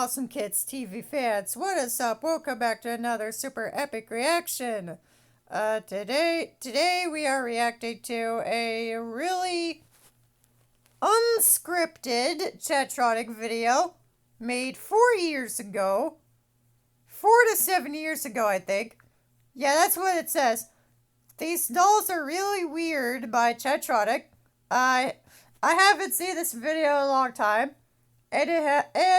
awesome kids TV fans, what is up? Welcome back to another super epic reaction. Today we are reacting to a really unscripted chadtronic video made 4 years ago. 4 to 7 years ago, I think. Yeah, that's what it says. These dolls are really weird by chadtronic. I haven't seen this video in a long time. And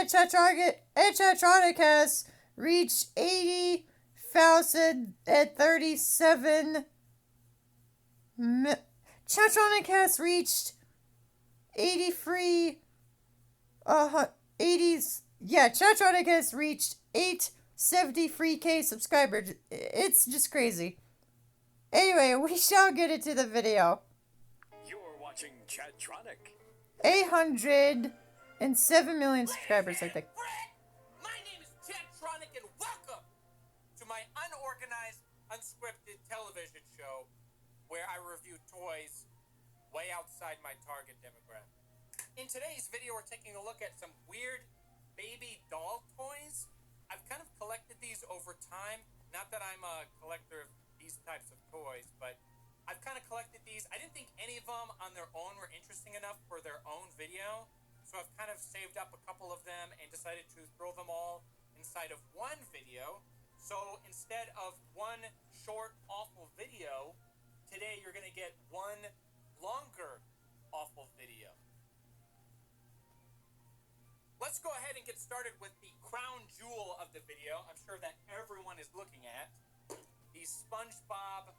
chadtronic has reached 80,037. Chadtronic has reached 83. 80s. Yeah, Chadtronic has reached 873K subscribers. It's just crazy. Anyway, we shall get into the video. You're watching Chadtronic. 807 million subscribers, I think. My name is Chadtronic, and welcome to my unorganized, unscripted television show where I review toys way outside my target demographic. In today's video, we're taking a look at some weird baby doll toys. I've kind of collected these over time. Not that I'm a collector of these types of toys, but I've kind of collected these. I didn't think any of them on their own were interesting enough for their own video, so I've kind of saved up a couple of them and decided to throw them all inside of one video. So instead of one short, awful video, today you're going to get one longer, awful video. Let's go ahead and get started with the crown jewel of the video. I'm sure that everyone is looking at the SpongeBob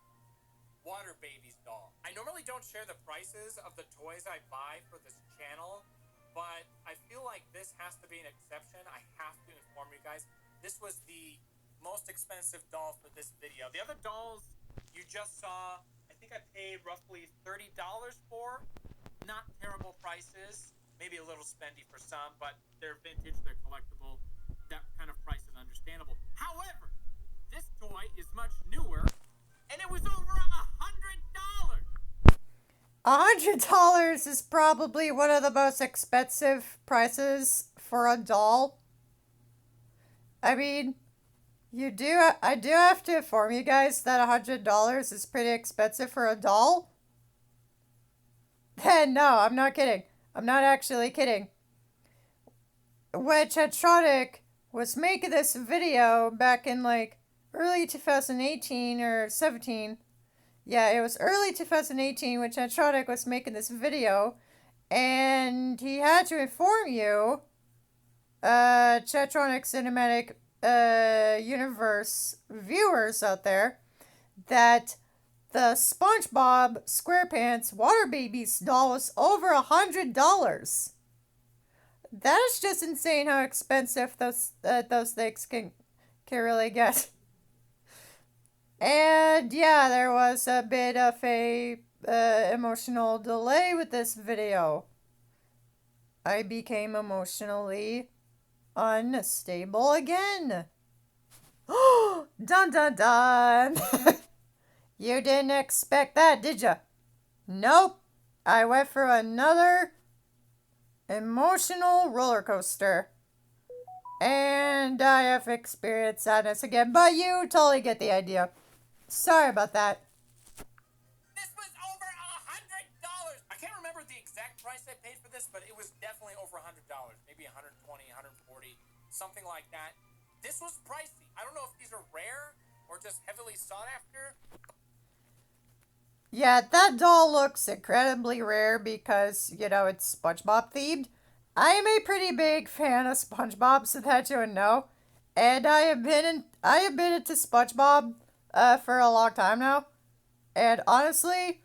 Water Babies doll. I normally don't share the prices of the toys I buy for this channel, but I feel like this has to be an exception. I have to inform you guys. This was the most expensive doll for this video. The other dolls you just saw, I think I paid roughly $30 for. Not terrible prices. Maybe a little spendy for some, but they're vintage, they're collectible. That kind of price is understandable. However, this toy is much newer, and it was over $100. $100 is probably one of the most expensive prices for a doll. I mean, I do have to inform you guys that $100 is pretty expensive for a doll. No, I'm not kidding. I'm not actually kidding. When Chadtronic was making this video back in like early 2018 or 17. Yeah, it was early 2018 when Chadtronic was making this video. And he had to inform you, Chadtronic Cinematic Universe viewers out there, that the SpongeBob SquarePants Water Babies doll was over $100. That is just insane how expensive those things can really get. And yeah, there was a bit of a emotional delay with this video. I became emotionally unstable again. Dun dun dun. You didn't expect that, did ya? Nope. I went for another emotional roller coaster. And I have experienced sadness again, but you totally get the idea. Sorry about that. This was over $100. I can't remember the exact price I paid for this, but it was definitely over $100. Maybe $120, $140, something like that. This was pricey. I don't know if these are rare or just heavily sought after. Yeah, that doll looks incredibly rare because, you know, it's SpongeBob themed. I am a pretty big fan of SpongeBob, so that you would know. And I have been into SpongeBob for a long time now. And honestly,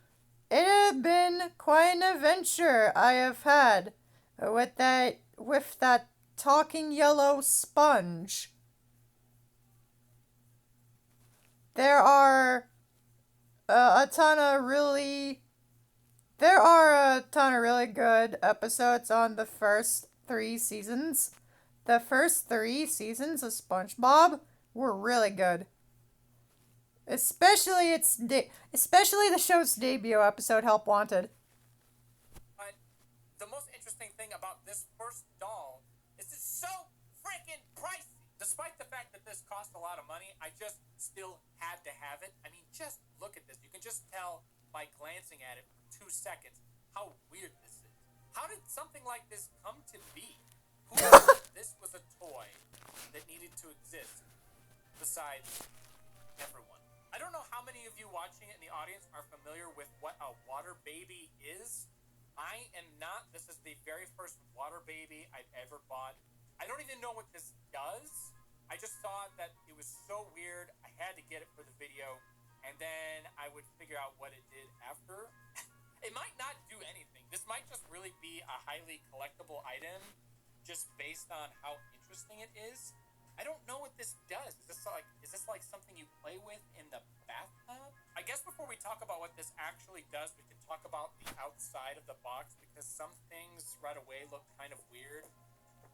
it has been quite an adventure I have had with that talking yellow sponge. There are a ton of really good episodes on the first 3 seasons. The first 3 seasons of SpongeBob were really good. Especially the show's debut episode, Help Wanted. But the most interesting thing about this first doll is it's so freaking fact that this cost a lot of money, I just still had to have it. I mean, just look at this. You can just tell by glancing at it for 2 seconds how weird this is. How did something like this come to be? Who knew this was a toy that needed to exist besides everyone? I don't know how many of you watching it in the audience are familiar with what a water baby is. I am not. This is the very first water baby I've ever bought. I don't even know what this does. I just thought that it was so weird. I had to get it for the video, and then I would figure out what it did after. It might not do anything. This might just really be a highly collectible item, just based on how interesting it is. I don't know what this does. Is this like something you play with in the bathtub? I guess before we talk about what this actually does, we can talk about the outside of the box, because some things right away look kind of weird.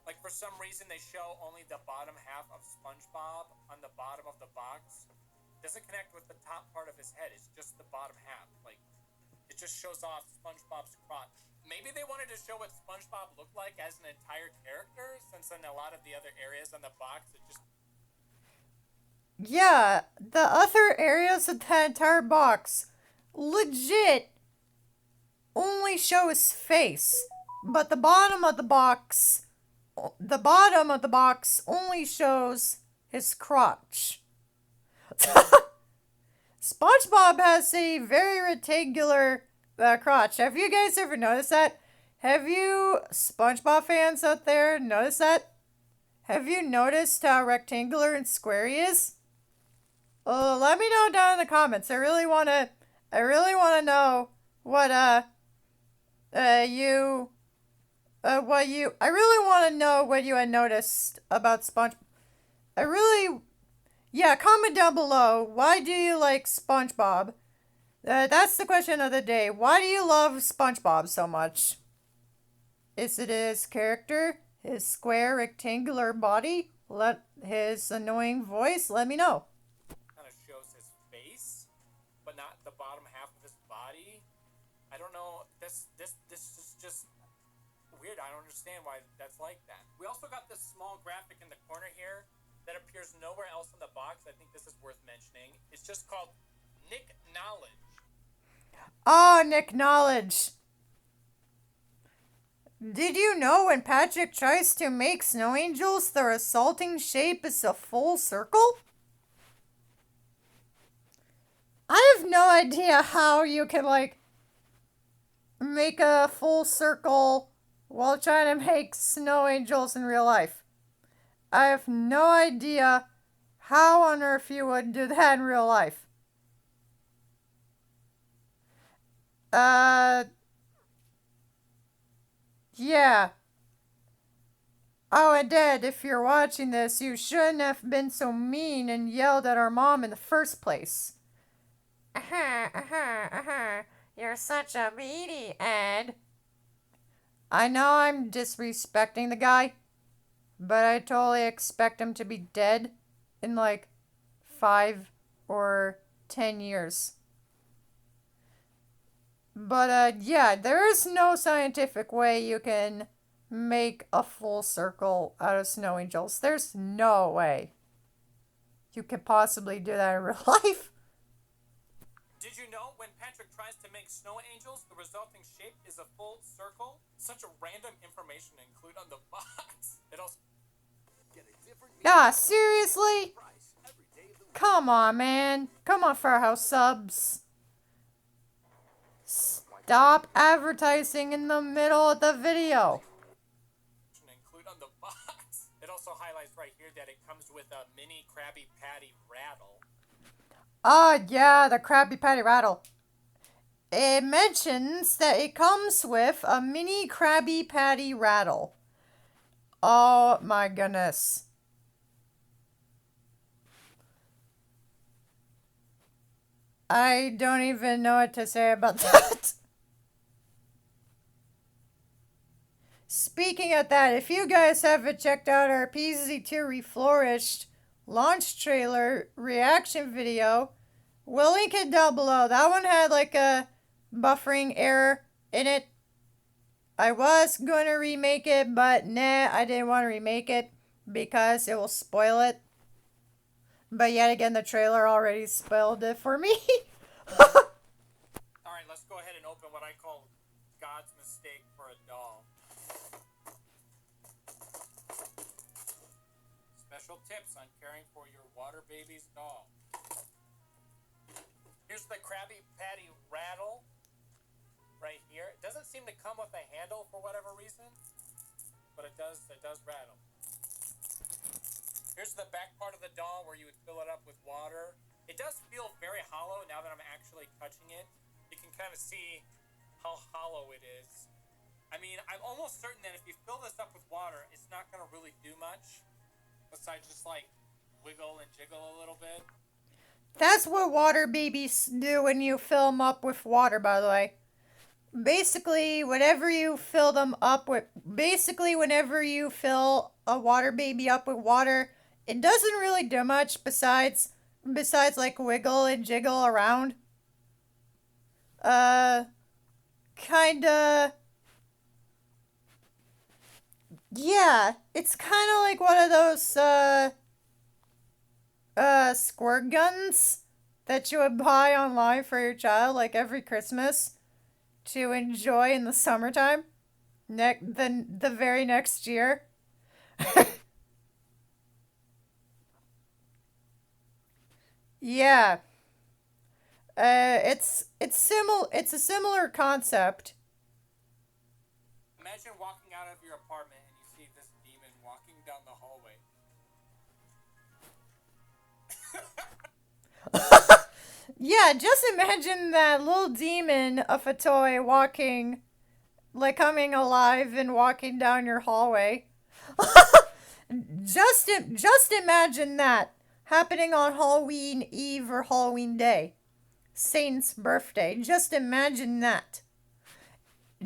Like, for some reason, they show only the bottom half of SpongeBob on the bottom of the box. Doesn't connect with the top part of his head. It's just the bottom half. Like, it just shows off SpongeBob's crotch. Maybe they wanted to show what SpongeBob looked like as an entire character, since in a lot of the other areas on the box, it just... Yeah, the other areas of the entire box legit only show his face, but the bottom of the box only shows his crotch. SpongeBob has a very rectangular crotch. Have you guys ever noticed that? Have you SpongeBob fans out there noticed that? Have you noticed how rectangular and square he is? Let me know down in the comments. I really wanna know what I really want to know what you had noticed about yeah, comment down below. Why do you like SpongeBob? That's the question of the day. Why do you love SpongeBob so much? Is it his character? His square rectangular body? His annoying voice? Let me know. Kind of shows his face, but not the bottom half of his body. I don't know. This is just weird. I don't understand why that's like that. We also got this small graphic in the corner here that appears nowhere else in the box. I think this is worth mentioning. It's just called Nick Knowledge. Oh, Nick Knowledge. Did you know when Patrick tries to make snow angels, the resulting shape is a full circle? I have no idea how you can, like, make a full circle while trying to make snow angels in real life. I have no idea how on earth you would do that in real life. Yeah. Oh, and Dad, if you're watching this, you shouldn't have been so mean and yelled at our mom in the first place. You're such a meanie, Ed. I know I'm disrespecting the guy, but I totally expect him to be dead in like 5 or 10 years. But yeah, there is no scientific way you can make a full circle out of snow angels. There's no way you could possibly do that in real life. Did you know when Patrick tries to make snow angels, the resulting shape is a full circle? Such a random information to include on the box. It also... Seriously? Come on, man. Come on, Firehouse subs. Stop advertising in the middle of the video. Include on the box. It also highlights right here that it comes with a mini Krabby Patty rattle. Oh, yeah, the Krabby Patty rattle. It mentions that it comes with a mini Krabby Patty rattle. Oh, my goodness. I don't even know what to say about that. Speaking of that, if you guys haven't checked out our PZ2 Reflourished launch trailer reaction video, we'll link it down below. That one had like a buffering error in it. I was going to remake it, but nah, I didn't want to remake it because it will spoil it. But yet again, the trailer already spoiled it for me. Alright, let's go ahead and open what I call God's mistake for a doll. Special tips on caring for your water baby's doll. Here's the Krabby Patty rattle right here. It doesn't seem to come with a handle for whatever reason, but it does rattle. Here's the back part of the doll where you would fill it up with water. It does feel very hollow now that I'm actually touching it. You can kind of see how hollow it is. I mean, I'm almost certain that if you fill this up with water, it's not going to really do much besides just like wiggle and jiggle a little bit. That's what water babies do when you fill them up with water, by the way. Basically, whenever you fill a water baby up with water, it doesn't really do much besides like wiggle and jiggle around. Kinda. Yeah, it's kind of like one of those, squirt guns that you would buy online for your child, like every Christmas to enjoy in the summertime. The very next year. Yeah. It's a similar concept. Imagine walking out of your apartment and you see this demon walking down the hallway. Yeah, just imagine that little demon of a toy walking, like coming alive and walking down your hallway. Just imagine that happening on Halloween Eve or Halloween Day, Saint's birthday. Just imagine that.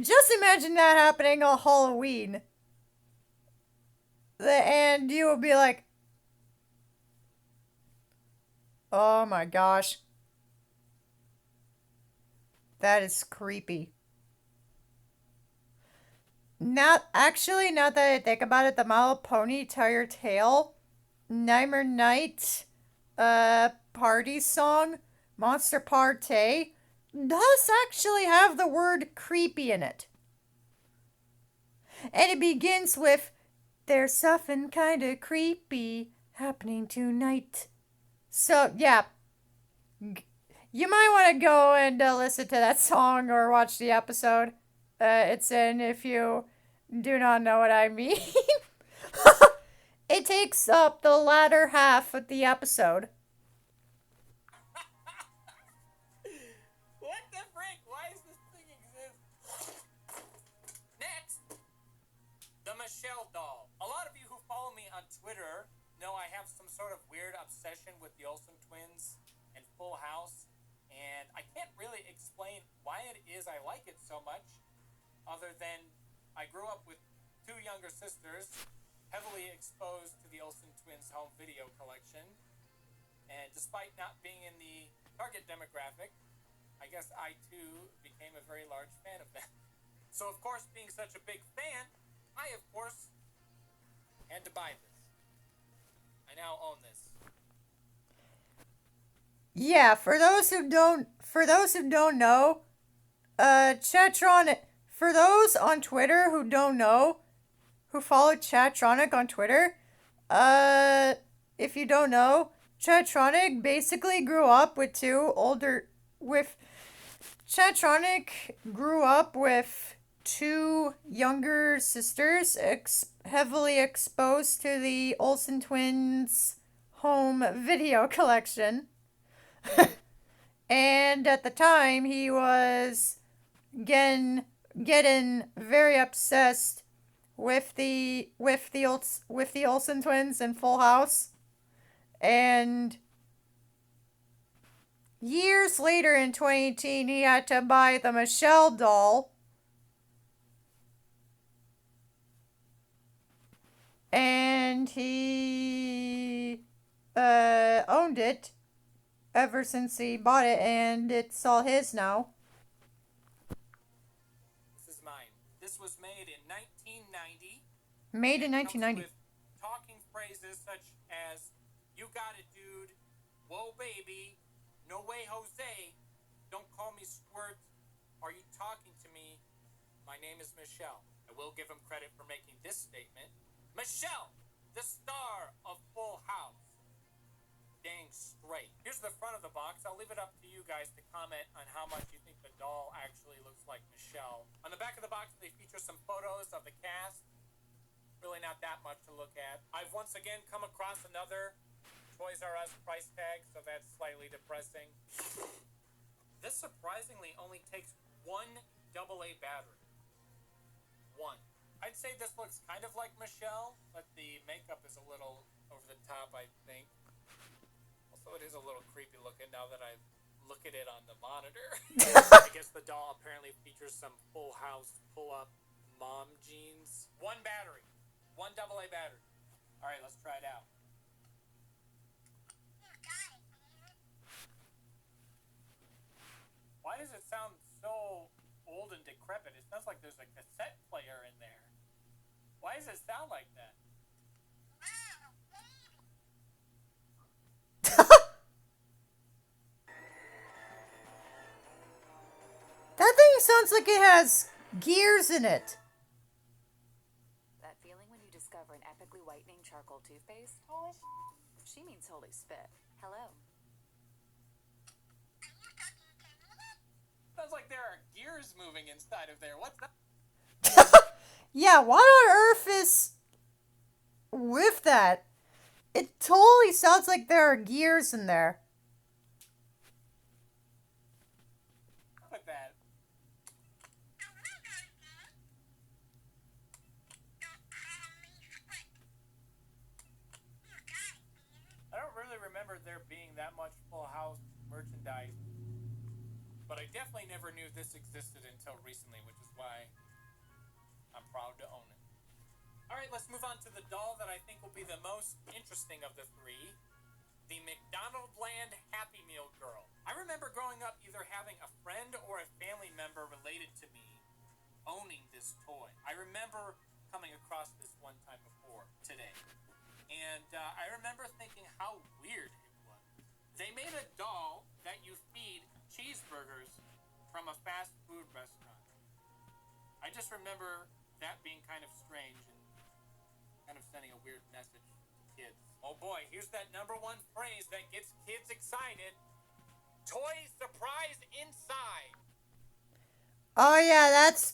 Just imagine that happening on Halloween. And you will be like, oh my gosh. That is creepy. Now that I think about it, the My Little Pony Tell Your Tale, Nightmare Night, party song, Monster Party, does actually have the word creepy in it. And it begins with, there's something kinda creepy happening tonight. So, yeah. You might want to go and listen to that song or watch the episode. It's in if you do not know what I mean. It takes up the latter half of the episode. What the frick? Why does this thing exist? Next, the Michelle doll. A lot of you who follow me on Twitter know I have some sort of weird obsession with the Olsen twins and Full House, and I can't really explain why it is I like it so much, other than I grew up with two younger sisters, heavily exposed to the Olsen twins home video collection, and despite not being in the target demographic, I guess I too became a very large fan of them. So of course, being such a big fan, I of course had to buy this. I now own this. Yeah, for those who don't know, chadtronic. For those on Twitter who don't know, who follow chadtronic on Twitter, if you don't know, chadtronic basically grew up with chadtronic grew up with two younger sisters, heavily exposed to the Olsen twins home video collection. And at the time, he was getting very obsessed with the Olsen twins in Full House. And years later in 2018, he had to buy the Michelle doll. And he owned it ever since he bought it, and it's all his now. This is mine. This was made in 1990. Made in It comes 1990. with talking phrases such as, "You got it, dude," Whoa, baby. No way, Jose. Don't call me Squirt. Are you talking to me? My name is Michelle. I will give him credit for making this statement. Michelle, the star of Full House. Dang straight. Here's the front of the box. I'll leave it up to you guys to comment on how much you think the doll actually looks like Michelle. On the back of the box, they feature some photos of the cast. Really not that much to look at. I've once again come across another Toys R Us price tag, so that's slightly depressing. This surprisingly only takes one AA battery. One. I'd say this looks kind of like Michelle, but the makeup is a little over the top, I think. Also, it is a little creepy looking now that I look at it on the monitor. I guess the doll apparently features some Full House pull-up mom jeans. One battery. One AA battery. All right, let's try it out. Why does it sound so old and decrepit? It sounds like there's a cassette player in there. Why does it sound like that? That thing sounds like it has gears in it. That feeling when you discover an epically whitening charcoal toothpaste? She means holy spit. Hello. Sounds like there are gears moving inside of there. What's that? Yeah, what on earth is with that? It totally sounds like there are gears in there. Look at that. I don't really remember there being that much Full House merchandise, but I definitely never knew this existed until recently, which is why I'm proud to own it. Alright, let's move on to the doll that I think will be the most interesting of the three. The McDonald Land Happy Meal Girl. I remember growing up either having a friend or a family member related to me owning this toy. I remember coming across this one time before today. And I remember thinking how weird it was. They made a doll that you feed cheeseburgers from a fast food restaurant. I just remember that being kind of strange and kind of sending a weird message to kids. Oh boy, here's that number one phrase that gets kids excited. Toy surprise inside. Oh yeah, that's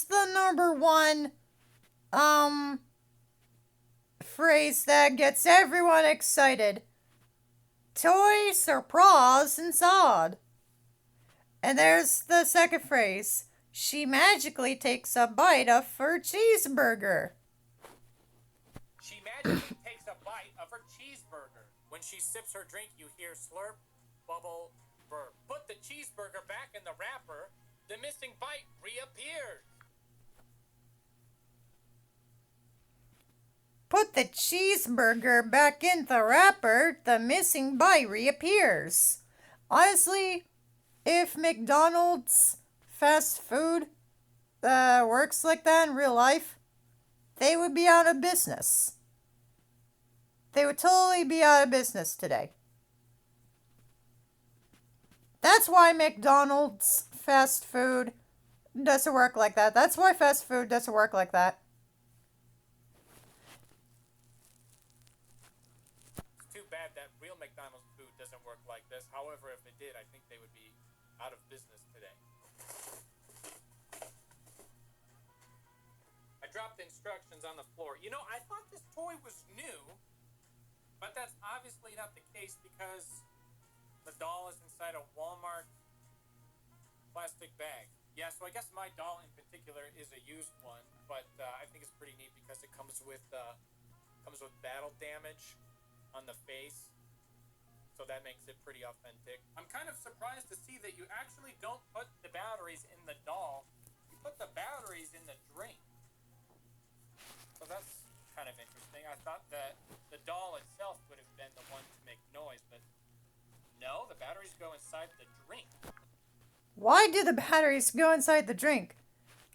the number one phrase that gets everyone excited. Toy surprise inside. And there's the second phrase. She magically takes a bite of her cheeseburger. She magically takes a bite of her cheeseburger. When she sips her drink, you hear slurp, bubble, burp. Put the cheeseburger back in the wrapper. The missing bite reappears. Put the cheeseburger back in the wrapper. The missing bite reappears. Honestly, if McDonald's fast food works like that in real life, they would be out of business. They would totally be out of business today. That's why McDonald's fast food doesn't work like that. That's why fast food doesn't work like that. It's too bad that real McDonald's food doesn't work like this. However, if it did, I think they would be out of business today. I dropped instructions on the floor. You know, I thought this toy was new, but that's obviously not the case because the doll is inside a Walmart plastic bag. Yeah, so I guess my doll in particular is a used one, but I think it's pretty neat because it comes with battle damage on the face, so that makes it pretty authentic. I'm kind of surprised to see that you actually don't put the batteries in the doll. You put the batteries in the drink. So that's kind of interesting. I thought that the doll itself would have been the one to make noise, but no, the batteries go inside the drink. Why do the batteries go inside the drink?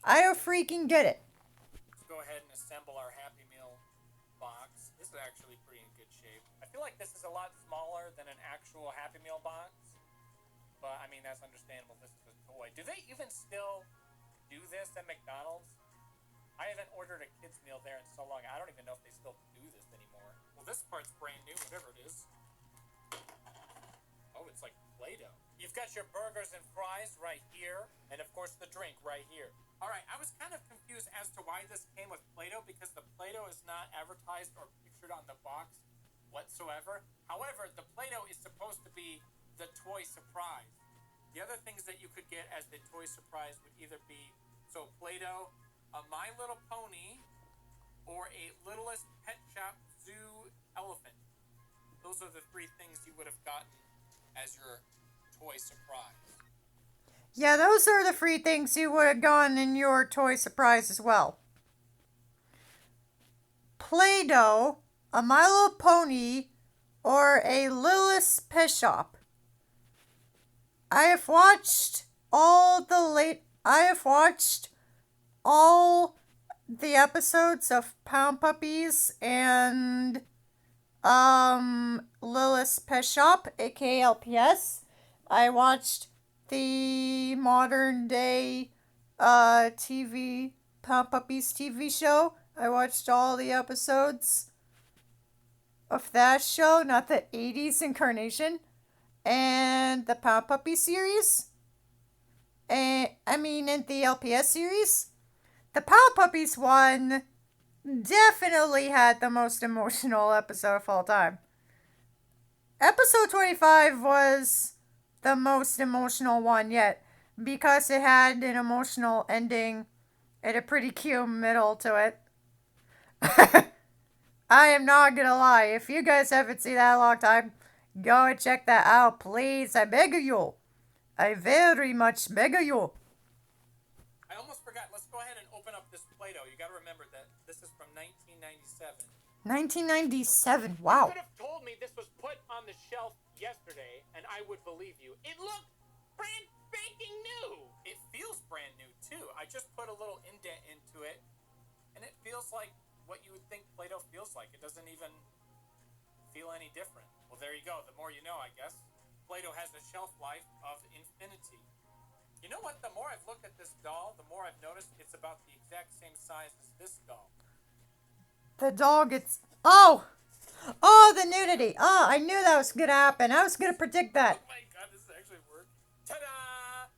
I don't freaking get it. Let's go ahead and assemble our Happy Meal box. This is actually pretty in good shape. I feel like this is a lot smaller than an actual Happy Meal box. But, I mean, that's understandable. This is a toy. Do they even still do this at McDonald's? I haven't ordered a kid's meal there in so long. I don't even know if they still do this anymore. Well, this part's brand new, whatever it is. Oh, it's like Play-Doh. You've got your burgers and fries right here. And, of course, the drink right here. All right, I was kind of confused as to why this came with Play-Doh because the Play-Doh is not advertised or pictured on the box whatsoever. However, the Play-Doh is supposed to be the toy surprise. The other things that you could get as the toy surprise would either be, so Play-Doh, a My Little Pony, or a Littlest Pet Shop Zoo elephant. Those are the three things you would have gotten as your toy surprise. Yeah, those are the free things you would have gotten in your toy surprise as well. Play-Doh, a My Little Pony, or a Littlest Pet Shop. I have watched all the episodes of Pound Puppies and Lilith's Pet Shop, aka LPS. I watched the modern day TV Pound Puppies TV show. I watched all the episodes of that show, not the 80s incarnation, and the Pound Puppy series. And the LPS series. The Pound Puppies one definitely had the most emotional episode of all time. Episode 25 was the most emotional one yet because it had an emotional ending and a pretty cute middle to it. I am not gonna lie, if you guys haven't seen that in a long time, go and check that out, please. I beg of you. I very much beg of you. I almost forgot. Let's go ahead and open up this Play-Doh. You got to remember that this is from 1997. 1997, You wow. could have told me this was put on the shelf yesterday, and I would believe you. It looked brand spanking new. It feels brand new, too. I just put a little indent into it, and it feels like what you would think Play-Doh feels like. It doesn't even feel any different. Well, there you go. The more you know, I guess. Play-Doh has a shelf life of infinity. You know what? The more I've looked at this doll, the more I've noticed it's about the exact same size as this doll. The dog gets... Oh! Oh, the nudity. Oh, I knew that was going to happen. I was going to predict that. Oh my god, this actually worked. Ta-da!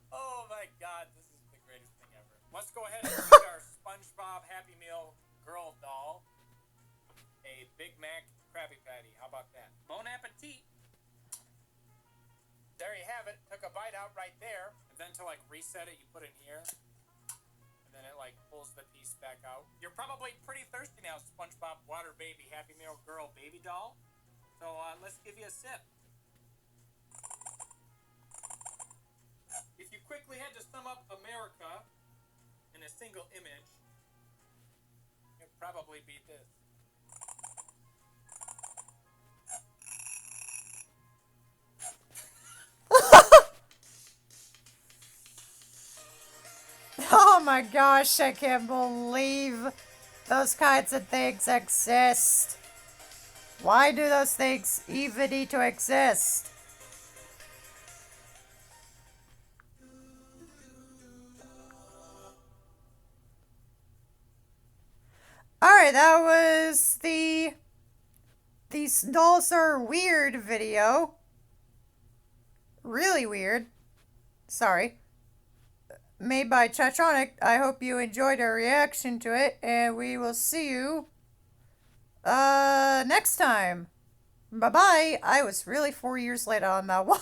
Oh my god, this is the greatest thing ever. Let's go ahead and meet our SpongeBob Happy Meal girl doll. A Big Mac Krabby Patty. How about that? Bon appetit. There you have it. Took a bite out right there. And then to like reset it, you put it in here. And then it like pulls the piece back out. You're probably pretty thirsty now, SpongeBob Water Baby Happy Meal Girl Baby Doll. So let's give you a sip. If you quickly had to sum up America in a single image, it'd probably be this. Oh my gosh, I can't believe those kinds of things exist. Why do those things even need to exist? Alright, that was the These Dolls Are Weird video. Really weird. Sorry. Made by Chadtronic. I hope you enjoyed our reaction to it, and we will see you next time. Bye bye. I was really 4 years late on that one.